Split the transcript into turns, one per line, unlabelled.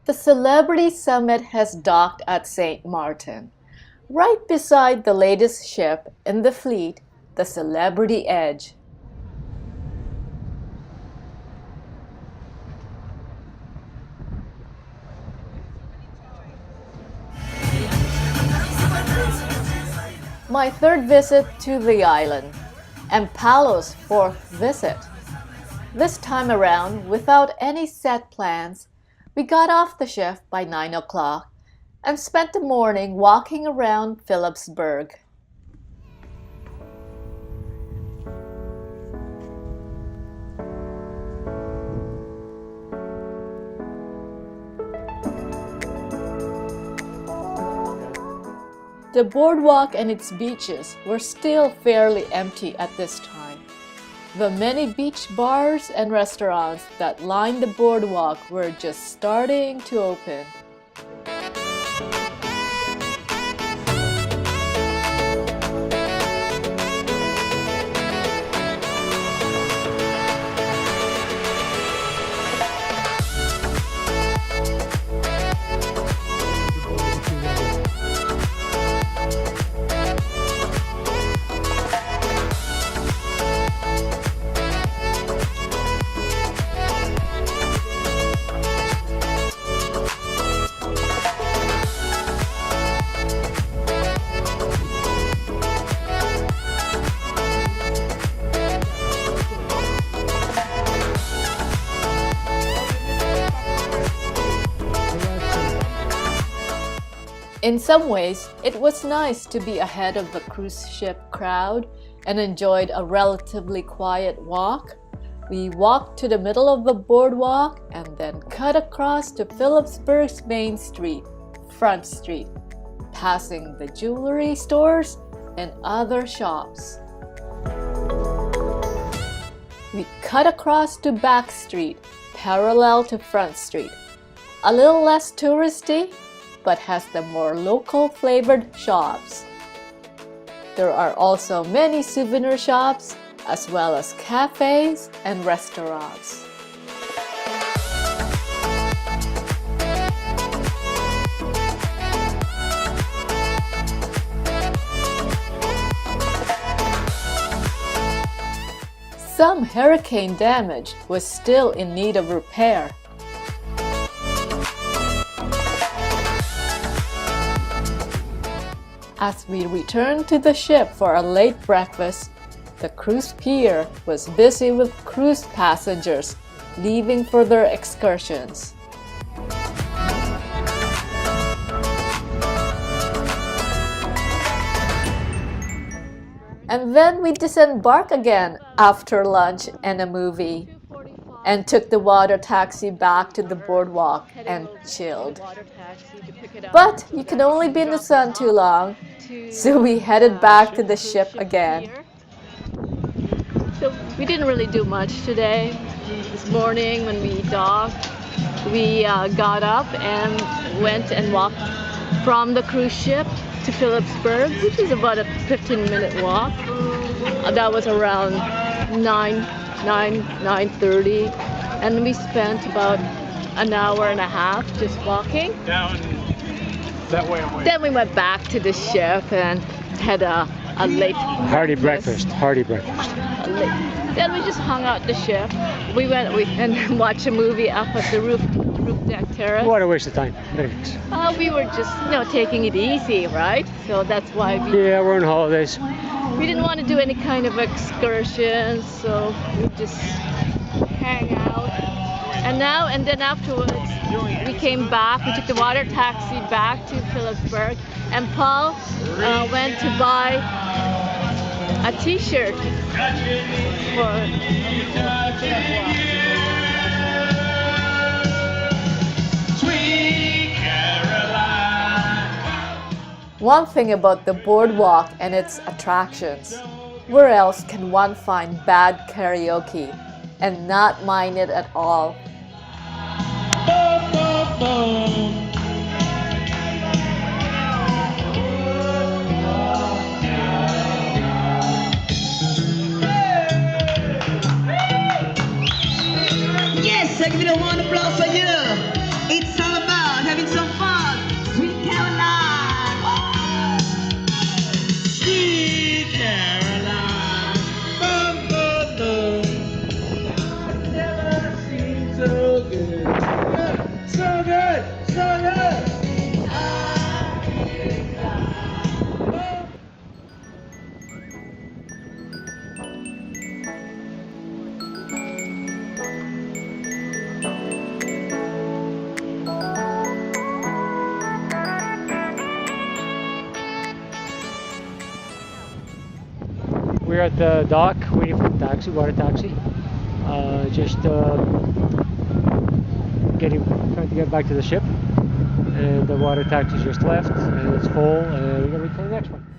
The Celebrity Summit has docked at St. Martin, right beside the latest ship in the fleet, the Celebrity Edge. My third visit to the island, and Palos' fourth visit. This time around, without any set plans, we got off the ship by 9 o'clock and spent the morning walking around Philipsburg. The boardwalk and its beaches were still fairly empty at this time. The many beach bars and restaurants that lined the boardwalk were just starting to open. In some ways, it was nice to be ahead of the cruise ship crowd and enjoyed a relatively quiet walk. We walked to the middle of the boardwalk and then cut across to Philipsburg's main street, Front Street, passing the jewelry stores and other shops. We cut across to Back Street, parallel to Front Street, a little less touristy, but has the more local flavored shops. There are also many souvenir shops, as well as cafes and restaurants. Some hurricane damage was still in need of repair. As we returned to the ship for a late breakfast, the cruise pier was busy with cruise passengers leaving for their excursions. And then we disembarked again after lunch and a movie, and took the water taxi back to the boardwalk and chilled. But you can only be in the sun too long, so we headed back to the ship again.
So we didn't really do much today. This morning when we docked, we got up and went and walked from the cruise ship to Philipsburg, which is about a 15-minute walk. That was around 9:30, and we spent about an hour and a half just walking.
Down that way.
Then we went back to the ship and had a late
Hearty breakfast.
Then we just hung out the ship. We went and watched a movie up at the roof deck terrace.
What a waste of time.
We were just taking it easy, right? So that's why
Yeah, we're on holidays.
we didn't want to do any kind of excursions, so we just hang out. And then afterwards, we came back. We took the water taxi back to Philipsburg, and Paul went to buy a T-shirt for.
One thing about the boardwalk and its attractions, where else can one find bad karaoke and not mind it at all?
Yes, I give it a round of applause for you. It's all about
we're at the dock waiting for the taxi, water taxi. Just trying to get back to the ship. And the water taxi just left, and it's full, and we're gonna wait for the next one.